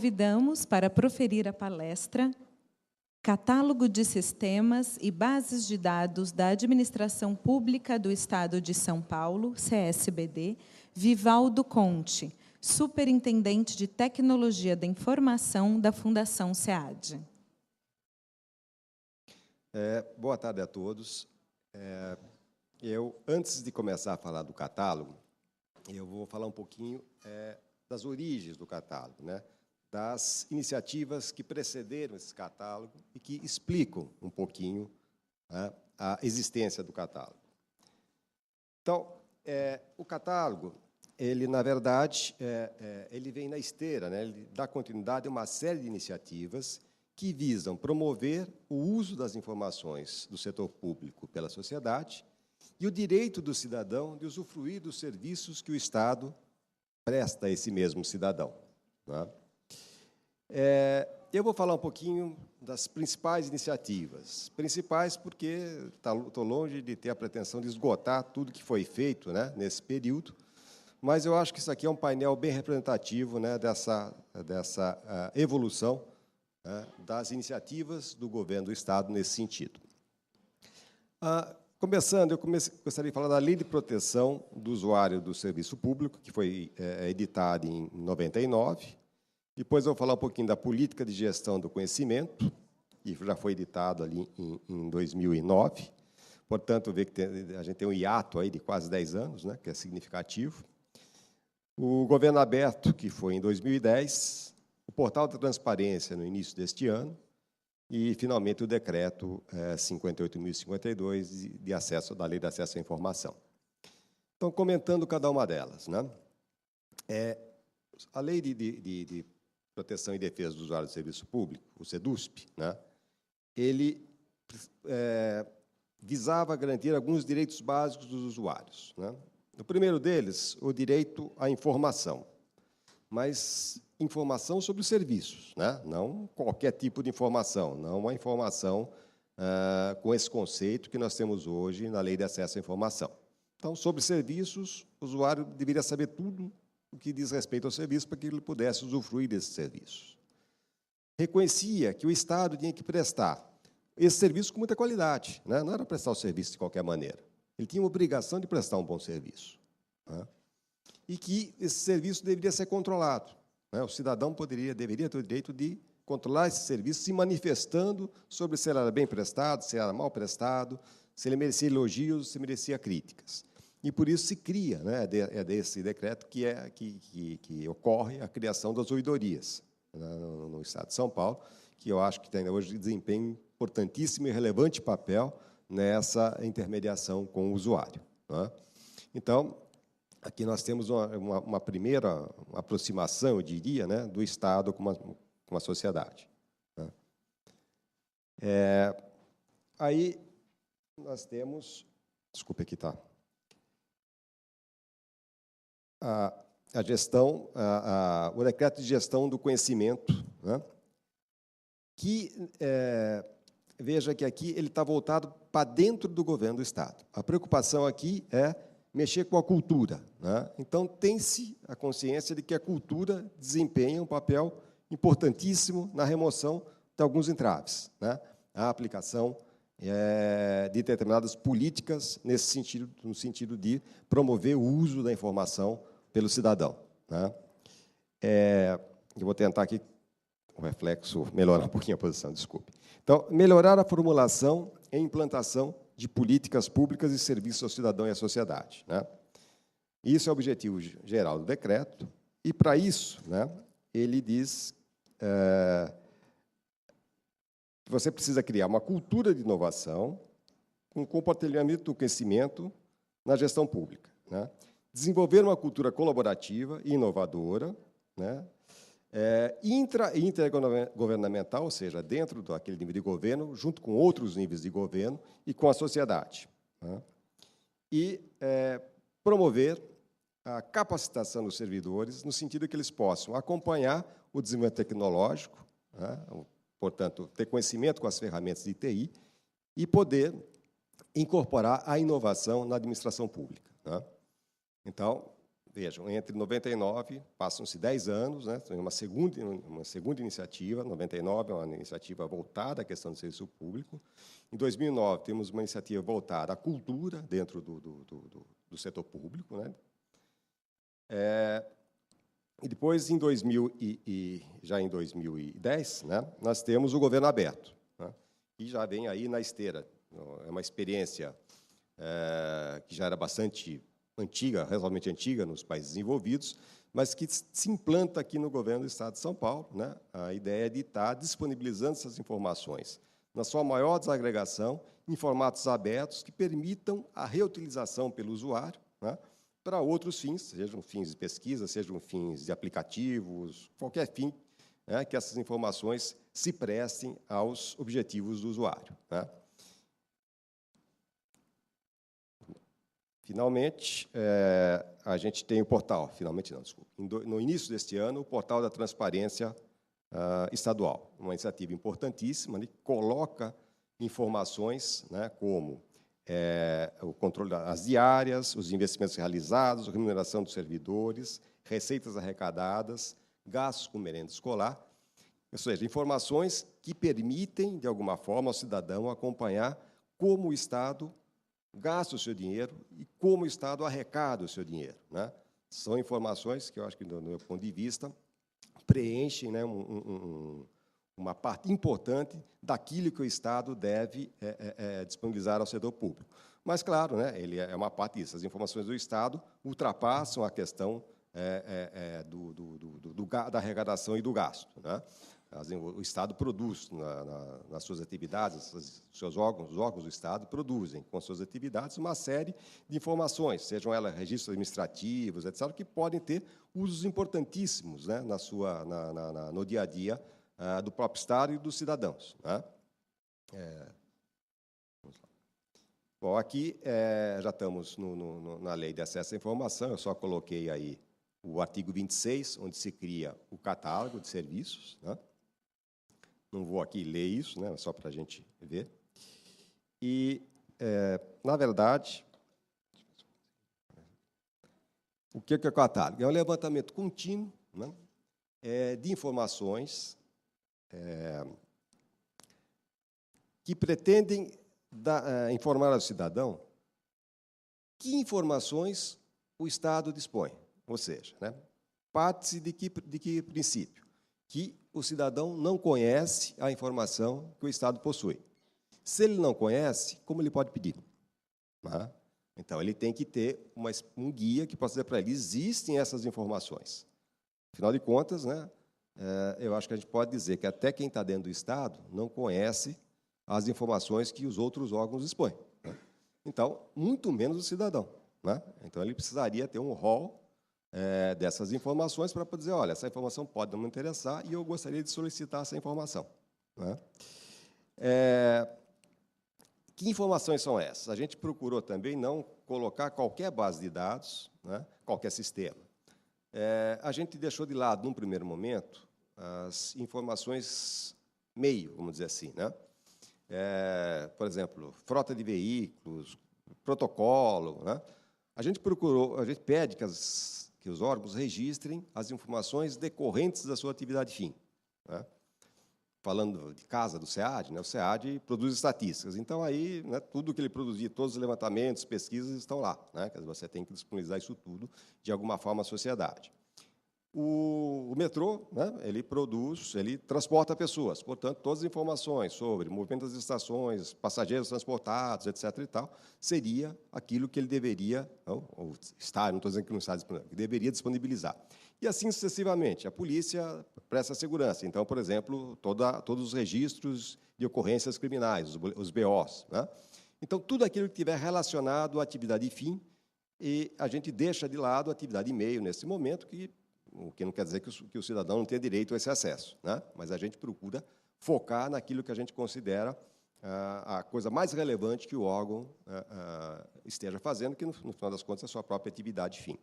convidamos para proferir a palestra Catálogo de Sistemas e Bases de Dados da Administração Pública do Estado de São Paulo, CSBD, Vivaldo Conte, Superintendente de Tecnologia da Informação da Fundação SEAD. Boa tarde a todos. Antes de começar a falar do catálogo, eu vou falar um pouquinho das origens do catálogo, né? Das iniciativas que precederam esse catálogo e que explicam um pouquinho, né, a existência do catálogo. Então, o catálogo, ele, na verdade, ele vem na esteira, né? Ele dá continuidade a uma série de iniciativas que visam promover o uso das informações do setor público pela sociedade e o direito do cidadão de usufruir dos serviços que o Estado presta a esse mesmo cidadão, né? Eu vou falar um pouquinho das principais iniciativas. Principais porque estou longe de ter a pretensão de esgotar tudo que foi feito, né, nesse período, mas eu acho que isso aqui é um painel bem representativo, né, dessa evolução, né, das iniciativas do governo do Estado nesse sentido. Começando, eu gostaria de falar da Lei de Proteção do Usuário do Serviço Público, que foi editada em 99. Depois eu vou falar um pouquinho da Política de Gestão do Conhecimento, que já foi editado ali em 2009. Portanto, vê que a gente tem um hiato aí de quase 10 anos, né, que é significativo. O Governo Aberto, que foi em 2010, o Portal da Transparência, no início deste ano, e, finalmente, o Decreto 58.052, de acesso, da Lei de Acesso à Informação. Então, comentando cada uma delas, né? A Lei de Proteção e Defesa do Usuário do Serviço Público, o SEDUSP, né, ele visava garantir alguns direitos básicos dos usuários, né? O primeiro deles, o direito à informação, mas informação sobre os serviços, né? Não qualquer tipo de informação, não uma informação com esse conceito que nós temos hoje na Lei de Acesso à Informação. Então, sobre serviços, o usuário deveria saber tudo o que diz respeito ao serviço para que ele pudesse usufruir desses serviços. Reconhecia que o Estado tinha que prestar esse serviço com muita qualidade, né? Não era prestar o serviço de qualquer maneira. Ele tinha uma obrigação de prestar um bom serviço, né? E que esse serviço deveria ser controlado, né? O cidadão deveria ter o direito de controlar esse serviço, se manifestando sobre se ele era bem prestado, se era mal prestado, se ele merecia elogios, se merecia críticas. E, por isso, se cria, né, desse decreto que ocorre a criação das ouvidorias, né, no Estado de São Paulo, que eu acho que tem hoje desempenho importantíssimo e relevante papel nessa intermediação com o usuário, né? Então, aqui nós temos uma primeira aproximação, eu diria, né, do Estado com a sociedade, né? Aí nós temos... Desculpe, aqui está... a gestão, o decreto de gestão do conhecimento, né? Que, veja que aqui ele está voltado para dentro do governo do Estado. A preocupação aqui é mexer com a cultura, né? Então, tem-se a consciência de que a cultura desempenha um papel importantíssimo na remoção de alguns entraves, né? A aplicação de determinadas políticas nesse sentido, no sentido de promover o uso da informação pelo cidadão, né? Eu vou tentar aqui, o reflexo, melhorar um pouquinho a posição, desculpe. Então, melhorar a formulação e implantação de políticas públicas e serviços ao cidadão e à sociedade, né? Isso é o objetivo geral do decreto, e, para isso, né, ele diz que você precisa criar uma cultura de inovação, um compartilhamento do conhecimento na gestão pública, né? Desenvolver uma cultura colaborativa e inovadora, né? Intergovernamental, ou seja, dentro daquele nível de governo, junto com outros níveis de governo e com a sociedade, né? E promover a capacitação dos servidores, no sentido que eles possam acompanhar o desenvolvimento tecnológico, né? Portanto, ter conhecimento com as ferramentas de TI e poder incorporar a inovação na administração pública, né? Então, vejam, entre 99, passam-se 10 anos, né, tem uma segunda iniciativa, 99 é uma iniciativa voltada à questão do serviço público. Em 2009, temos uma iniciativa voltada à cultura dentro do setor público, né? E depois, já em 2010, né, nós temos o governo aberto, né, que já vem aí na esteira. É uma experiência que já era bastante antiga, razoavelmente antiga nos países desenvolvidos, mas que se implanta aqui no governo do Estado de São Paulo, né, a ideia de estar disponibilizando essas informações na sua maior desagregação, em formatos abertos que permitam a reutilização pelo usuário, né, para outros fins, sejam fins de pesquisa, sejam fins de aplicativos, qualquer fim, né, que essas informações se prestem aos objetivos do usuário, né. Finalmente, a gente tem o portal, finalmente não, desculpa, no início deste ano, o portal da transparência estadual, uma iniciativa importantíssima, que coloca informações, né, como o controle das diárias, os investimentos realizados, a remuneração dos servidores, receitas arrecadadas, gastos com merenda escolar, ou seja, informações que permitem, de alguma forma, ao cidadão acompanhar como o Estado gasta o seu dinheiro e como o Estado arrecada o seu dinheiro, né? São informações que eu acho que, do meu ponto de vista, preenchem, né, uma parte importante daquilo que o Estado deve disponibilizar ao setor público. Mas, claro, né, ele é uma parte disso. As informações do Estado ultrapassam a questão da arrecadação e do gasto, né? O Estado produz, nas suas atividades, os órgãos do Estado produzem, com suas atividades, uma série de informações, sejam elas registros administrativos, etc., que podem ter usos importantíssimos, né, no dia a dia do próprio Estado e dos cidadãos, né? Bom, aqui já estamos na Lei de Acesso à Informação, eu só coloquei aí o artigo 26, onde se cria o catálogo de serviços, né? Não vou aqui ler isso, né, só para a gente ver. E, na verdade, o que é o catálogo? É um levantamento contínuo, né, de informações que pretendem informar ao cidadão que informações o Estado dispõe. Ou seja, né, parte-se de que princípio? Que o cidadão não conhece a informação que o Estado possui. Se ele não conhece, como ele pode pedir? Né? Então, ele tem que ter um guia que possa dizer para ele, existem essas informações. Afinal de contas, né, eu acho que a gente pode dizer que até quem está dentro do Estado não conhece as informações que os outros órgãos dispõem, né? Então, muito menos o cidadão, né? Então, ele precisaria ter um rol dessas informações para poder dizer, olha, essa informação pode não me interessar e eu gostaria de solicitar essa informação, né? Que informações são essas? A gente procurou também não colocar qualquer base de dados, né, qualquer sistema. A gente deixou de lado, num primeiro momento, as informações meio, vamos dizer assim, né? Por exemplo, frota de veículos, protocolo, né? A gente pede que os órgãos registrem as informações decorrentes da sua atividade fim, né? Falando de casa do SEAD, né, o SEAD produz estatísticas. Então, aí, né, tudo que ele produzir, todos os levantamentos, pesquisas estão lá, né? Quer dizer, você tem que disponibilizar isso tudo, de alguma forma, à sociedade. O metrô, né, ele transporta pessoas, portanto, todas as informações sobre movimento das estações, passageiros transportados, etc. e tal, seria aquilo que ele deveria, ou está, não estou dizendo que não está disponível, que deveria disponibilizar. E assim sucessivamente. A polícia presta segurança. Então, por exemplo, todos os registros de ocorrências criminais, os BOs, né? Então, tudo aquilo que estiver relacionado à atividade fim, e a gente deixa de lado a atividade meio nesse momento, o que não quer dizer que o cidadão não tenha direito a esse acesso, né? Mas a gente procura focar naquilo que a gente considera a coisa mais relevante que o órgão esteja fazendo, que, no final das contas, é a sua própria atividade fim.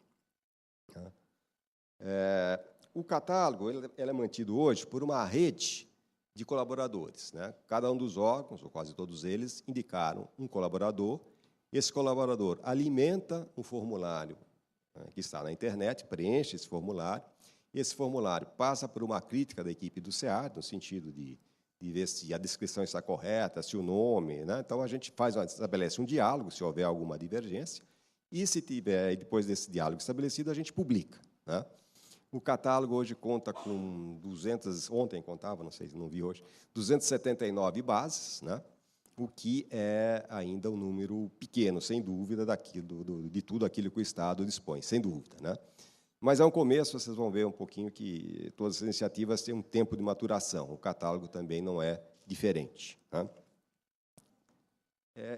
O catálogo ele é mantido hoje por uma rede de colaboradores, né? Cada um dos órgãos, ou quase todos eles, indicaram um colaborador. Esse colaborador alimenta um formulário que está na internet, preenche esse formulário. Esse formulário passa por uma crítica da equipe do SEAD, no sentido de ver se a descrição está correta, se o nome, né? Então, a gente estabelece um diálogo, se houver alguma divergência, e se tiver, depois desse diálogo estabelecido, a gente publica, né? O catálogo hoje conta com 200, ontem contava, não sei, não vi hoje, 279 bases, né? O que é ainda um número pequeno, sem dúvida, de tudo aquilo que o Estado dispõe, sem dúvida, né? Mas é um começo, vocês vão ver um pouquinho que todas as iniciativas têm um tempo de maturação. O catálogo também não é diferente, né?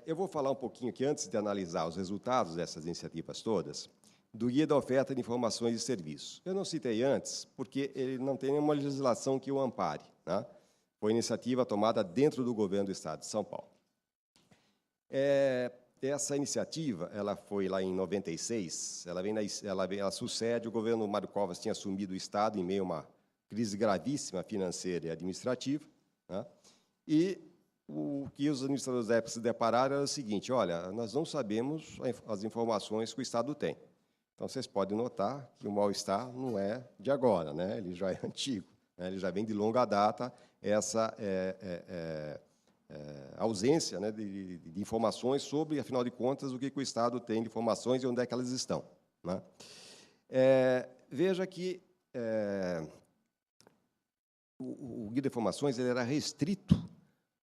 Eu vou falar um pouquinho aqui, antes de analisar os resultados dessas iniciativas todas, do Guia da Oferta de Informações e Serviços. Eu não citei antes, porque ele não tem nenhuma legislação que o ampare, né? Foi iniciativa tomada dentro do governo do Estado de São Paulo. Essa iniciativa, ela foi lá em 96, ela sucede, o governo Mário Covas tinha assumido o Estado em meio a uma crise gravíssima financeira e administrativa, né? E o que os administradores da época se depararam era o seguinte: olha, nós não sabemos as informações que o Estado tem. Então, vocês podem notar que o mal-estar não é de agora, né? Ele já é antigo, né? Ele já vem de longa data, essa ausência, né, de informações sobre, afinal de contas, o que o Estado tem de informações e onde é que elas estão, né? Veja que o Guia de Informações ele era restrito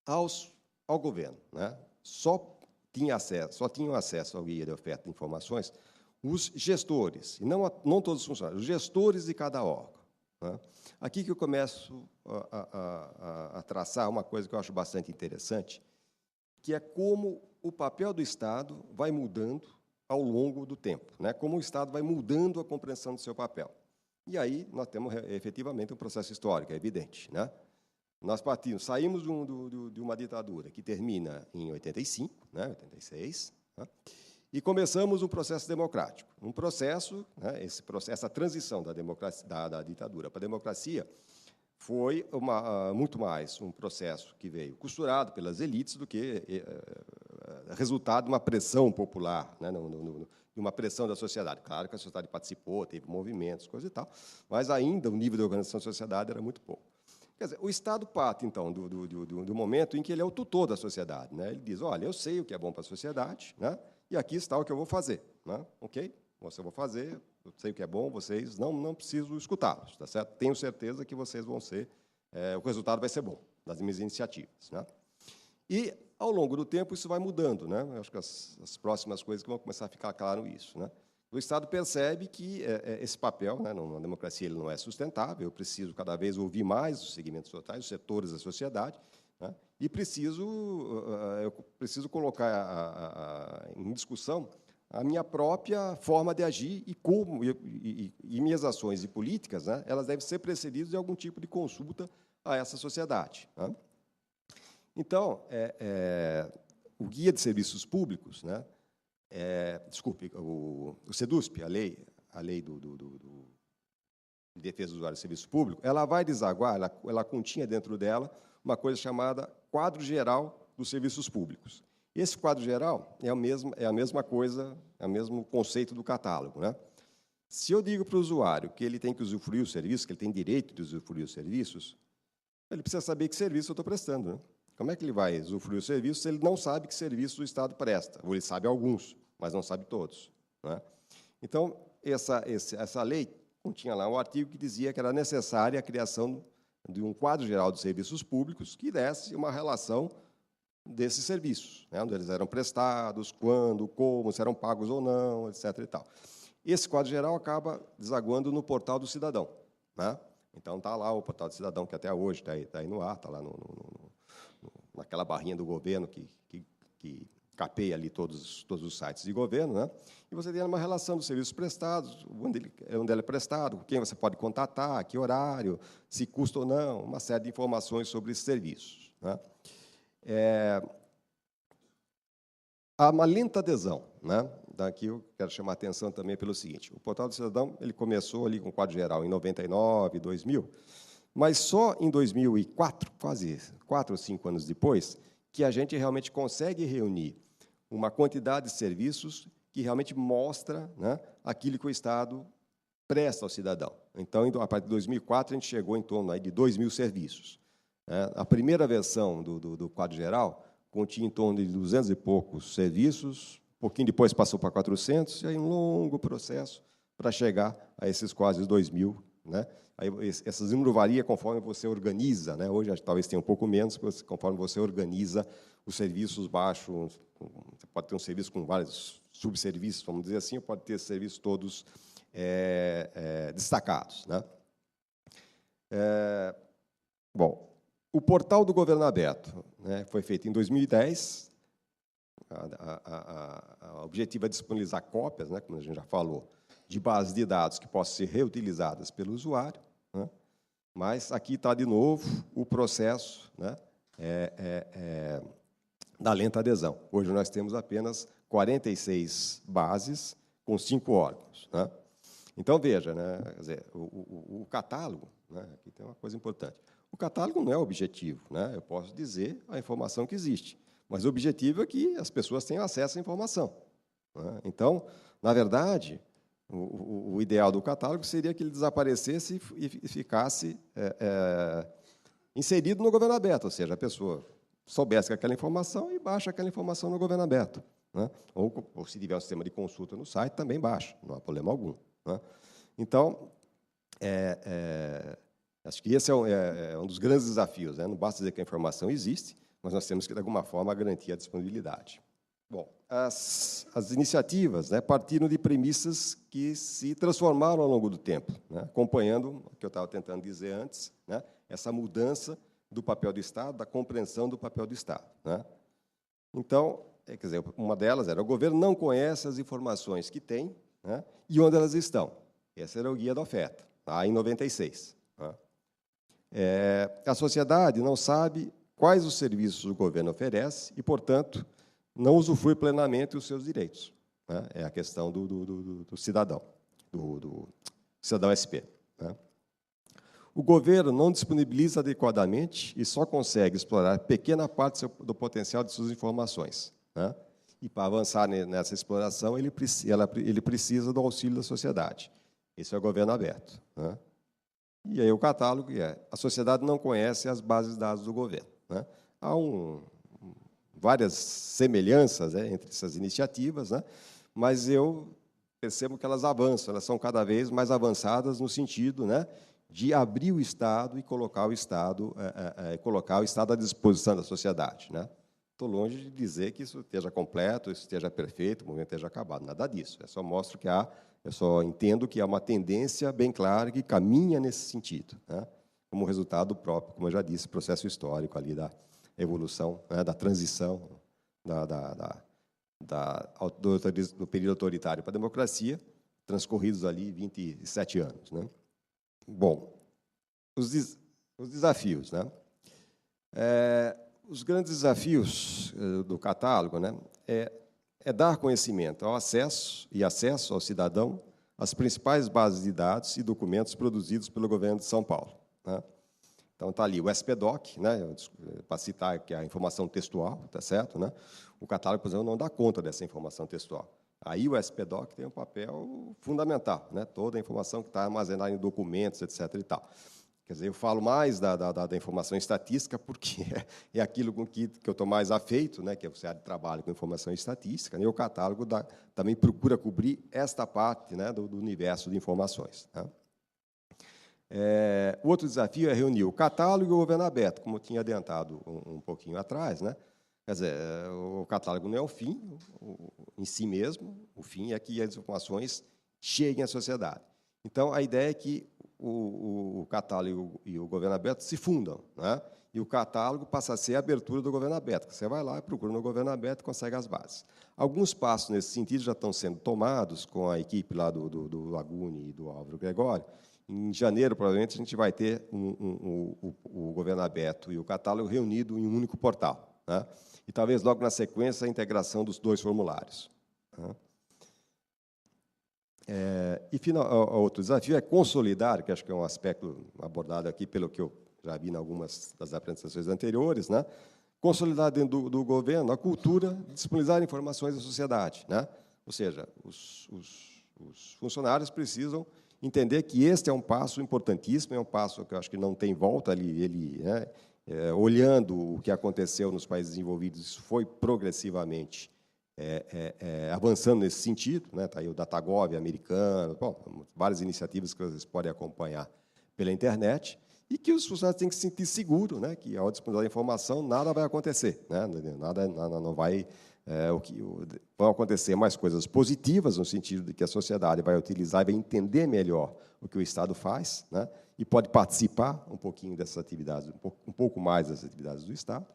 ao governo, né? Só tinham acesso ao Guia de Oferta de Informações os gestores, e não todos os funcionários, os gestores de cada órgão, né? Aqui que eu começo a traçar uma coisa que eu acho bastante interessante, que é como o papel do Estado vai mudando ao longo do tempo, né? Como o Estado vai mudando a compreensão do seu papel. E aí nós temos, efetivamente, um processo histórico, é evidente, né? Nós saímos de uma ditadura que termina em 85, né, 86, né? E começamos um processo democrático. Um processo, né, essa transição da ditadura para a democracia foi muito mais um processo que veio costurado pelas elites do que resultado de uma pressão popular, né, de uma pressão da sociedade. Claro que a sociedade participou, teve movimentos, coisa e tal, mas ainda o nível de organização da sociedade era muito pouco. Quer dizer, o Estado parte, então, do momento em que ele é o tutor da sociedade, né? Ele diz: olha, eu sei o que é bom para a sociedade, né? E aqui está o que eu vou fazer, né? Ok? Você vai fazer, eu sei o que é bom, vocês não preciso escutá-los, tá certo? Tenho certeza que vocês vão ser, o resultado vai ser bom das minhas iniciativas, né? E, ao longo do tempo, isso vai mudando, né? Eu acho que as próximas coisas que vão começar a ficar claro isso, né? O Estado percebe que esse papel, né, na democracia, ele não é sustentável, eu preciso cada vez ouvir mais os segmentos sociais, os setores da sociedade, né? E eu preciso colocar em discussão a minha própria forma de agir e minhas ações e políticas, né, elas devem ser precedidas de algum tipo de consulta a essa sociedade, né? Então, o Guia de Serviços Públicos, né, o SEDUSP, a lei de defesa do usuário de serviço público, ela vai desaguar, ela continha dentro dela uma coisa chamada Quadro Geral dos Serviços Públicos. Esse quadro geral é a mesma coisa, é o mesmo conceito do catálogo, né? Se eu digo para o usuário que ele tem que usufruir o serviço, que ele tem direito de usufruir os serviços, ele precisa saber que serviço eu estou prestando, né? Como é que ele vai usufruir o serviço se ele não sabe que serviço o Estado presta? Ou ele sabe alguns, mas não sabe todos, né? Então, essa lei continha lá um artigo que dizia que era necessária a criação de um quadro geral de serviços públicos que desse uma relação desses serviços, né, onde eles eram prestados, quando, como, se eram pagos ou não, etc. E tal. Esse quadro geral acaba desaguando no Portal do Cidadão, né? Então, está lá o Portal do Cidadão, que até hoje está aí no ar, está lá naquela barrinha do governo que capeia ali todos os sites de governo, né? E você tem uma relação dos serviços prestados, onde ele é prestado, quem você pode contatar, que horário, se custa ou não, uma série de informações sobre esses serviços, né? Há uma lenta adesão, né? Daqui eu quero chamar a atenção também pelo seguinte: o Portal do Cidadão ele começou ali com o quadro geral em 99, 2000, mas só em 2004, quase 4 ou 5 anos depois, que a gente realmente consegue reunir uma quantidade de serviços que realmente mostra, né, aquilo que o Estado presta ao cidadão. Então, a partir de 2004, a gente chegou em torno aí de 2.000 serviços. A primeira versão do quadro geral continha em torno de 200 e poucos serviços, um pouquinho depois passou para 400, e aí um longo processo para chegar a esses quase 2.000. Né? Aí, esse número varia conforme você organiza. Né? Hoje, talvez tenha um pouco menos, conforme você organiza os serviços baixos. Você pode ter um serviço com vários subserviços, vamos dizer assim, ou pode ter serviços todos destacados. Né? Bom, o portal do Governo Aberto, né, foi feito em 2010. O objetivo é disponibilizar cópias, né, como a gente já falou, de bases de dados que possam ser reutilizadas pelo usuário. Né? Mas aqui está, de novo, o processo, né, da lenta adesão. Hoje nós temos apenas 46 bases com 5 órgãos. Né? Então, veja, né, quer dizer, o catálogo, né, aqui tem uma coisa importante. O catálogo não é objetivo. Né? Eu posso dizer a informação que existe, mas o objetivo é que as pessoas tenham acesso à informação. Né? Então, na verdade, o ideal do catálogo seria que ele desaparecesse e ficasse inserido no Governo Aberto, ou seja, a pessoa soubesse aquela informação e baixa aquela informação no Governo Aberto. Né? Ou, se tiver um sistema de consulta no site, também baixa, não há problema algum. Né? Então, acho que esse é um dos grandes desafios. Né? Não basta dizer que a informação existe, mas nós temos que, de alguma forma, garantir a disponibilidade. Bom, as iniciativas, né, partiram de premissas que se transformaram ao longo do tempo, né, acompanhando o que eu estava tentando dizer antes, né, essa mudança do papel do Estado, da compreensão do papel do Estado. Né. Então, quer dizer, uma delas era: o governo não conhece as informações que tem, né, e onde elas estão. Esse era o guia da oferta, lá em 96. Né. A sociedade não sabe quais os serviços o governo oferece e, portanto, não usufrui plenamente dos seus direitos. Né? É a questão do cidadão, do cidadão SP. Né? O governo não disponibiliza adequadamente e só consegue explorar pequena parte do potencial de suas informações. Né? E, para avançar nessa exploração, ele precisa do auxílio da sociedade. Esse é o Governo Aberto. Né? E aí o catálogo a sociedade não conhece as bases de dados do governo. Né? Há várias semelhanças, né, entre essas iniciativas, né, mas eu percebo que elas avançam, elas são cada vez mais avançadas no sentido, né, de abrir o Estado e colocar o Estado à disposição da sociedade. Né. Estou longe de dizer que isso esteja completo, isso esteja perfeito, o movimento esteja acabado, nada disso. Eu só mostro que eu só entendo que há uma tendência bem clara que caminha nesse sentido, né, como resultado próprio, como eu já disse, processo histórico ali da evolução, né, da transição do período autoritário para a democracia, transcorridos ali 27 anos. Né? Bom, os desafios. Né? Os grandes desafios do catálogo, né, é dar conhecimento acesso ao cidadão às principais bases de dados e documentos produzidos pelo governo de São Paulo. Né? Então, está ali o SPDoc, né, para citar que é a informação textual, tá certo? Né? O catálogo, por exemplo, não dá conta dessa informação textual. Aí o SPDoc tem um papel fundamental, né? Toda a informação que está armazenada em documentos, etc. E tal. Quer dizer, eu falo mais da informação estatística porque é aquilo com que eu estou mais afeito, né, que é o área de trabalho com informação estatística, né, e o catálogo também procura cobrir esta parte, né, do universo de informações. Né? O outro desafio é reunir o catálogo e o Governo Aberto, como eu tinha adiantado um pouquinho atrás. Né? Quer dizer, o catálogo não é o fim em si mesmo, o fim é que as informações cheguem à sociedade. Então, a ideia é que o catálogo e o Governo Aberto se fundam, né? E o catálogo passa a ser a abertura do Governo Aberto. Você vai lá, procura no Governo Aberto e consegue as bases. Alguns passos nesse sentido já estão sendo tomados com a equipe lá do Lagune e do Álvaro Gregório. Em janeiro, provavelmente, a gente vai ter o Governo Aberto e o catálogo reunido em um único portal. Né? E talvez logo na sequência a integração dos 2 formulários. Né? Outro desafio é consolidar, que acho que é um aspecto abordado aqui pelo que eu já vi em algumas das apresentações anteriores, né? Consolidar dentro do governo a cultura de disponibilizar informações à sociedade. Né? Ou seja, os funcionários precisam entender que este é um passo importantíssimo, é um passo que eu acho que não tem volta ali, né, olhando o que aconteceu nos países desenvolvidos, isso foi progressivamente avançando nesse sentido, né? Tá aí o Datagov americano, bom, várias iniciativas que vocês podem acompanhar pela internet, e que os funcionários têm que se sentir seguros, né? Que ao disponibilizar a informação nada vai acontecer, né? Nada não vai vão acontecer mais coisas positivas no sentido de que a sociedade vai utilizar e vai entender melhor o que o Estado faz, né? E pode participar um pouquinho dessas atividades, um pouco mais das atividades do Estado.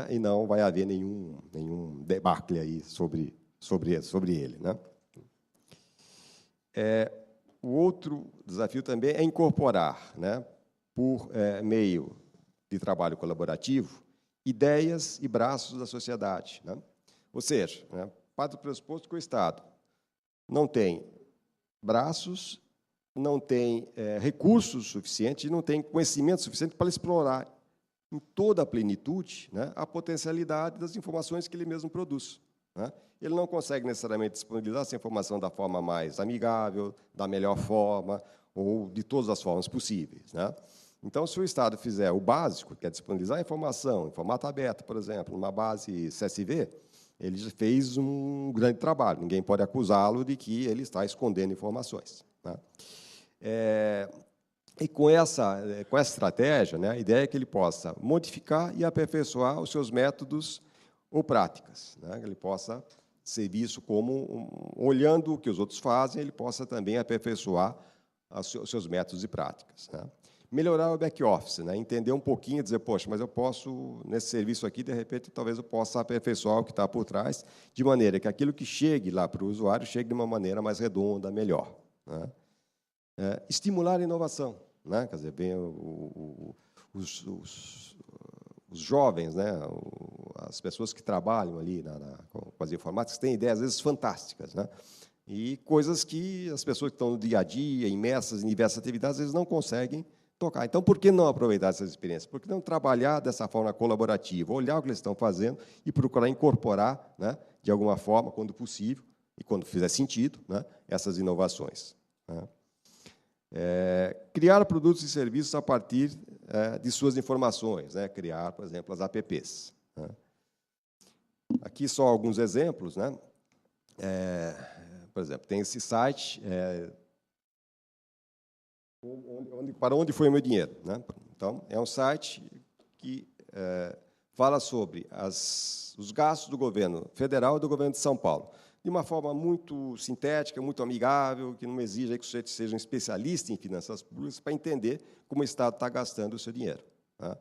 E não vai haver nenhum debacle aí sobre ele, né? O outro desafio também é incorporar, né, por meio de trabalho colaborativo, ideias e braços da sociedade, né? Ou seja, né, parte do pressuposto que o Estado não tem braços, não tem recursos suficientes, não tem conhecimento suficiente para explorar em toda a plenitude, né, a potencialidade das informações que ele mesmo produz, né? Ele não consegue necessariamente disponibilizar essa informação da forma mais amigável, da melhor forma, ou de todas as formas possíveis, né? Então, se o Estado fizer o básico, que é disponibilizar a informação em formato aberto, por exemplo, numa base CSV, ele fez um grande trabalho. Ninguém pode acusá-lo de que ele está escondendo informações, né? E com essa estratégia, né, a ideia é que ele possa modificar e aperfeiçoar os seus métodos ou práticas, né, que ele possa ser visto como, olhando o que os outros fazem, ele possa também aperfeiçoar os seus métodos e práticas, né. Melhorar o back-office, né, entender um pouquinho e dizer, poxa, mas eu posso, nesse serviço aqui, de repente, talvez eu possa aperfeiçoar o que está por trás, de maneira que aquilo que chegue lá para o usuário chegue de uma maneira mais redonda, melhor, né. Estimular a inovação, né? Quer dizer, bem, os jovens, né? As pessoas que trabalham ali com as informáticas têm ideias, às vezes, fantásticas, né? E coisas que as pessoas que estão no dia a dia, imersas em diversas atividades, às vezes não conseguem tocar. Então, por que não aproveitar essas experiências? Por que não trabalhar dessa forma colaborativa, olhar o que eles estão fazendo e procurar incorporar, né, de alguma forma, quando possível, e quando fizer sentido, né, essas inovações, né? Criar produtos e serviços a partir de suas informações, né? Criar, por exemplo, as apps, né? Aqui só alguns exemplos, né? Por exemplo, tem esse site, para onde foi o meu dinheiro, né? Então, é um site que fala sobre os gastos do governo federal e do governo de São Paulo, de uma forma muito sintética, muito amigável, que não exige que o sujeito seja um especialista em finanças públicas para entender como o Estado está gastando o seu dinheiro, né?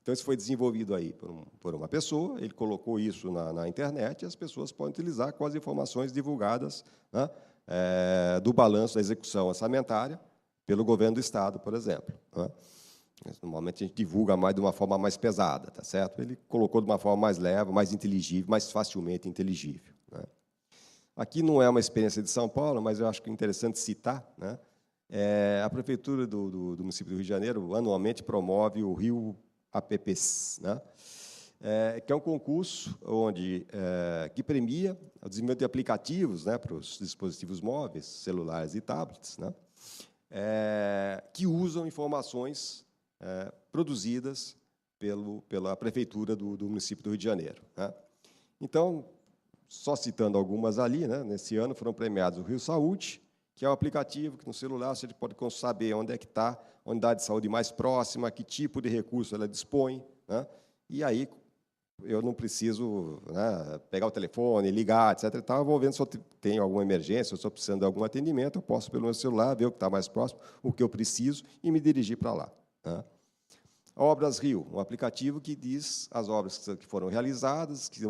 Então, isso foi desenvolvido aí por uma pessoa, ele colocou isso na internet, e as pessoas podem utilizar com as informações divulgadas, né, do balanço da execução orçamentária pelo governo do Estado, por exemplo, né? Normalmente a gente divulga mais de uma forma mais pesada, tá certo? Ele colocou de uma forma mais leve, mais inteligível, mais facilmente inteligível, né? Aqui não é uma experiência de São Paulo, mas eu acho que é interessante citar, né? A Prefeitura do município do Rio de Janeiro, anualmente, promove o Rio Apps, né? Que é um concurso que premia o desenvolvimento de aplicativos, né, para os dispositivos móveis, celulares e tablets, né? Que usam informações produzidas pela Prefeitura do município do Rio de Janeiro, né? Então, só citando algumas ali, né, nesse ano foram premiados o Rio Saúde, que é um aplicativo que no celular você pode saber onde é que está a unidade de saúde mais próxima, que tipo de recurso ela dispõe, né? E aí eu não preciso, né, pegar o telefone, ligar, etc. E tal, eu vou vendo se eu tenho alguma emergência, se eu estou precisando de algum atendimento, eu posso, pelo meu celular, ver o que está mais próximo, o que eu preciso, e me dirigir para lá, né? Obras Rio, um aplicativo que diz as obras que foram realizadas, que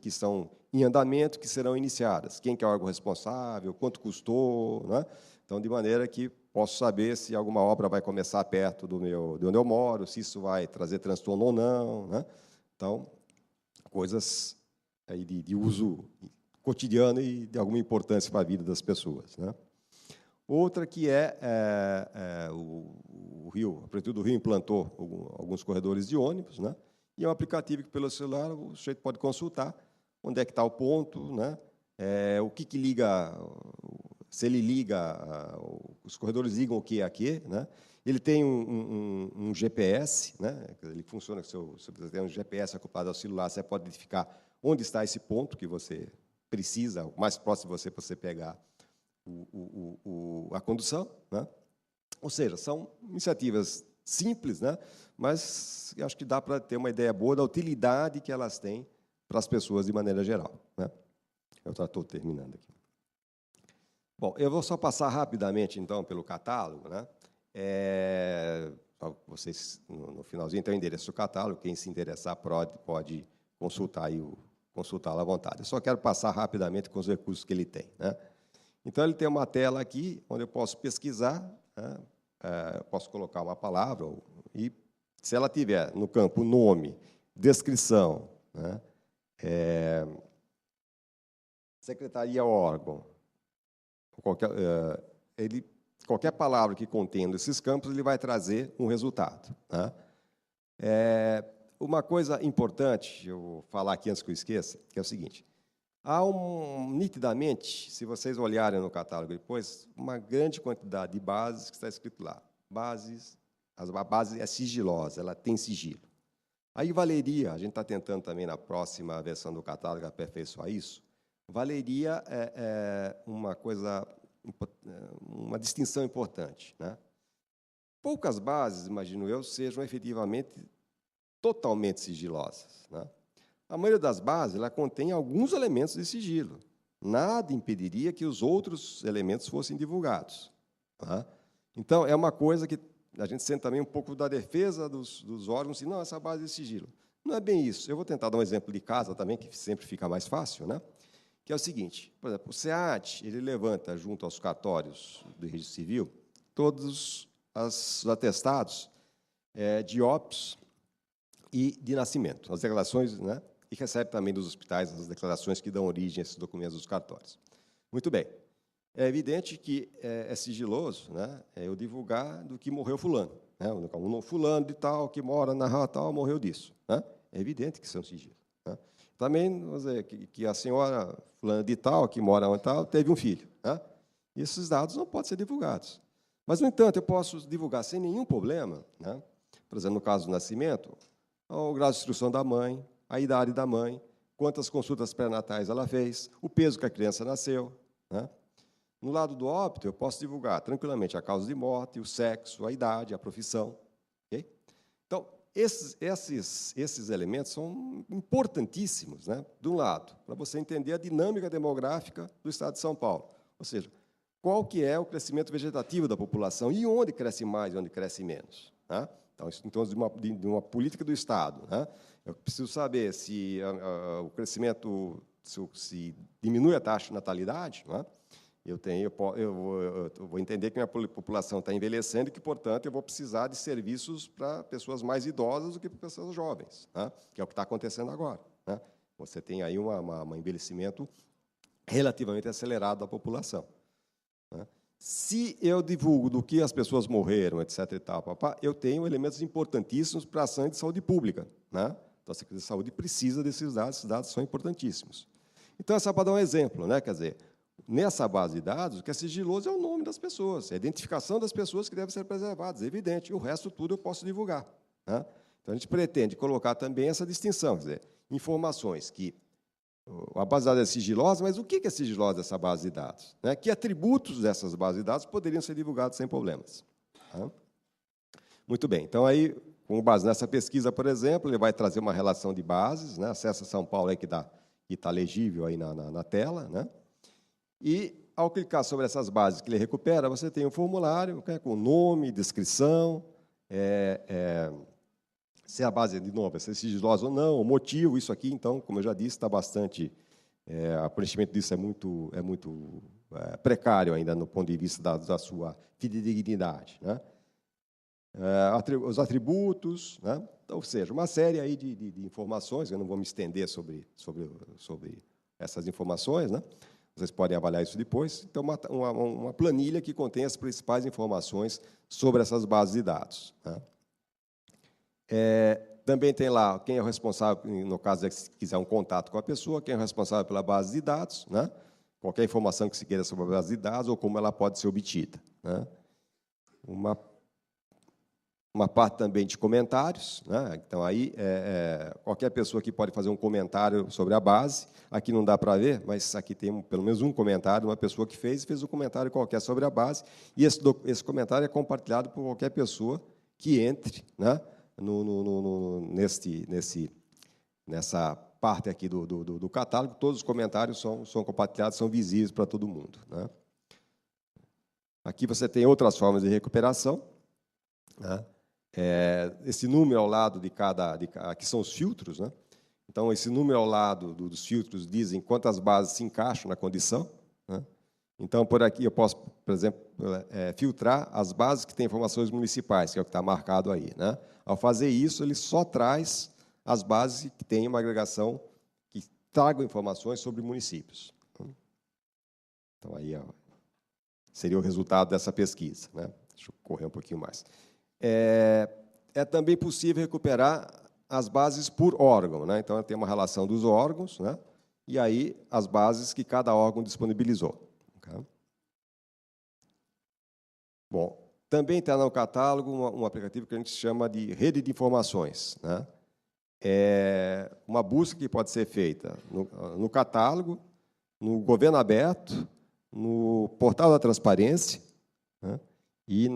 estão em andamento, que serão iniciadas, quem que é o órgão responsável, quanto custou, né? Então, de maneira que posso saber se alguma obra vai começar perto de onde eu moro, se isso vai trazer transtorno ou não, né? Então, coisas aí de uso cotidiano e de alguma importância para a vida das pessoas, né? Outra que o Rio, a Prefeitura do Rio implantou alguns corredores de ônibus, né? E é um aplicativo que, pelo celular, o sujeito pode consultar onde é que está o ponto, né, o que liga, se ele liga, os corredores ligam o que a quê, né? Ele tem um GPS, né? Ele funciona, se você tem um GPS acoplado ao celular, você pode identificar onde está esse ponto que você precisa, o mais próximo de você pegar a condução, né? Ou seja, são iniciativas simples, né? Mas acho que dá para ter uma ideia boa da utilidade que elas têm para as pessoas de maneira geral, né? Eu já estou terminando aqui. Bom, eu vou só passar rapidamente, então, pelo catálogo, né? Vocês, no finalzinho, tem o endereço do catálogo. Quem se interessar pode consultar aí consultá-lo à vontade. Eu só quero passar rapidamente com os recursos que ele tem, né? Então, ele tem uma tela aqui, onde eu posso pesquisar, né? Posso colocar uma palavra, e, se ela tiver no campo nome, descrição, né? Secretaria, órgão, qualquer palavra que contendo esses campos, ele vai trazer um resultado, né? Uma coisa importante, eu vou falar aqui antes que eu esqueça, que é o seguinte: há nitidamente, se vocês olharem no catálogo depois, uma grande quantidade de bases que está escrito lá. A base é sigilosa, ela tem sigilo. Aí valeria, a gente está tentando também na próxima versão do catálogo aperfeiçoar isso, valeria uma distinção importante, né? Poucas bases, imagino eu, sejam efetivamente totalmente sigilosas, né? A maioria das bases ela contém alguns elementos de sigilo. Nada impediria que os outros elementos fossem divulgados, tá? Então, é uma coisa que a gente sente também um pouco da defesa dos órgãos, assim, não, essa base é de sigilo. Não é bem isso. Eu vou tentar dar um exemplo de casa também, que sempre fica mais fácil, né? Que é o seguinte: por exemplo, o SEAT ele levanta, junto aos cartórios do Registro Civil, todos os atestados de óbitos e de nascimento, as declarações, né? E recebe também dos hospitais as declarações que dão origem a esses documentos dos cartórios. Muito bem. É evidente que é sigiloso, né? Eu divulgar do que morreu fulano, né? Um fulano de tal, que mora na rua tal, morreu disso, né? É evidente que são sigilos, né? Também, vamos dizer, que a senhora fulana de tal, que mora onde tal, teve um filho, né? E esses dados não podem ser divulgados. Mas, no entanto, eu posso divulgar sem nenhum problema, né? Por exemplo, no caso do nascimento, o grau de instrução da mãe, a idade da mãe, quantas consultas pré-natais ela fez, o peso que a criança nasceu, né? No lado do óbito, eu posso divulgar tranquilamente a causa de morte, o sexo, a idade, a profissão. Okay? Então, esses elementos são importantíssimos, né? De um lado, para você entender a dinâmica demográfica do Estado de São Paulo. Ou seja, qual que é o crescimento vegetativo da população e onde cresce mais e onde cresce menos, né? Então, isso em torno de uma política do Estado, né? Eu preciso saber se o crescimento, se diminui a taxa de natalidade, né? Eu vou entender que minha população está envelhecendo e que, portanto, eu vou precisar de serviços para pessoas mais idosas do que para pessoas jovens, né? Que é o que está acontecendo agora, né? Você tem aí um envelhecimento relativamente acelerado da população, né? Se eu divulgo do que as pessoas morreram, etc. e tal, eu tenho elementos importantíssimos para a ação de saúde pública, né? Então, a Secretaria de Saúde precisa desses dados, esses dados são importantíssimos. Então, é só para dar um exemplo, né? Quer dizer, nessa base de dados, o que é sigiloso é o nome das pessoas, é a identificação das pessoas que devem ser preservadas, é evidente. O resto tudo eu posso divulgar, né? Então, a gente pretende colocar também essa distinção, quer dizer, informações que a base de dados é sigilosa, mas o que é sigilosa essa base de dados, né? Que atributos dessas bases de dados poderiam ser divulgados sem problemas, tá? Muito bem. Então, aí, com base nessa pesquisa, por exemplo, ele vai trazer uma relação de bases, né? Acessa São Paulo aí que está legível aí na tela, né? E, ao clicar sobre essas bases que ele recupera, você tem um formulário, né, com nome, descrição, se a base, de novo, se é sigilosa ou não, o motivo, isso aqui, então, como eu já disse, está bastante... o preenchimento disso é muito precário ainda, no ponto de vista da sua fidedignidade, né? Os atributos, né? Então, ou seja, uma série aí de informações, eu não vou me estender sobre essas informações, né? Vocês podem avaliar isso depois. Então, uma planilha que contém as principais informações sobre essas bases de dados, né? Também tem lá quem é o responsável, no caso, se quiser um contato com a pessoa, quem é o responsável pela base de dados, né? qualquer informação que se queira sobre a base de dados ou como ela pode ser obtida, né? Uma parte também de comentários, né? Então, aí, qualquer pessoa que pode fazer um comentário sobre a base. Aqui não dá para ver, mas aqui tem pelo menos um comentário, uma pessoa que fez um comentário qualquer sobre a base, e esse comentário é compartilhado por qualquer pessoa que entre, né, nessa parte aqui do catálogo. Todos os comentários são compartilhados, são visíveis para todo mundo, né? Aqui você tem outras formas de recuperação, né? Esse número ao lado de cada... Aqui são os filtros, né? Então, esse número ao lado dos filtros dizem quantas bases se encaixam na condição, né? Então, por aqui eu posso, por exemplo, filtrar as bases que têm informações municipais, que é o que está marcado aí, né? Ao fazer isso, ele só traz as bases que têm uma agregação que tragam informações sobre municípios. Então, aí seria o resultado dessa pesquisa, né? Deixa eu correr um pouquinho mais. É também possível recuperar as bases por órgão, né? Então, tem uma relação dos órgãos, né? E aí as bases que cada órgão disponibilizou. Okay? Bom, também está no catálogo um aplicativo que a gente chama de rede de informações, né? É uma busca que pode ser feita no catálogo, no Governo Aberto, no Portal da Transparência, né? E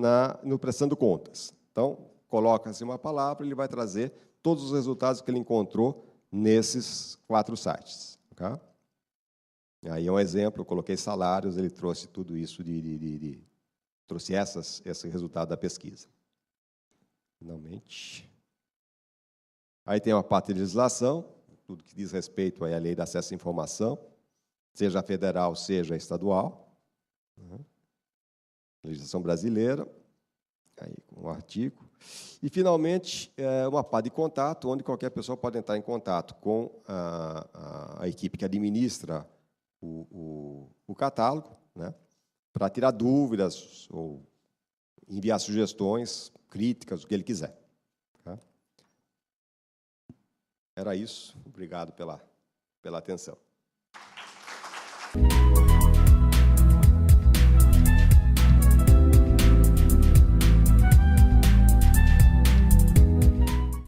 no Prestando Contas. Então, coloca-se uma palavra, ele vai trazer todos os resultados que ele encontrou nesses 4 sites. Okay? Aí é um exemplo, eu coloquei salários, ele trouxe tudo isso, trouxe esse resultado da pesquisa. Finalmente. Aí tem uma parte de legislação, tudo que diz respeito à lei de acesso à informação, seja federal, seja estadual. Legislação brasileira, aí com um artigo. E, finalmente, uma parte de contato, onde qualquer pessoa pode entrar em contato com a equipe que administra o catálogo, né, para tirar dúvidas ou enviar sugestões, críticas, o que ele quiser. Tá? Era isso. Obrigado pela atenção.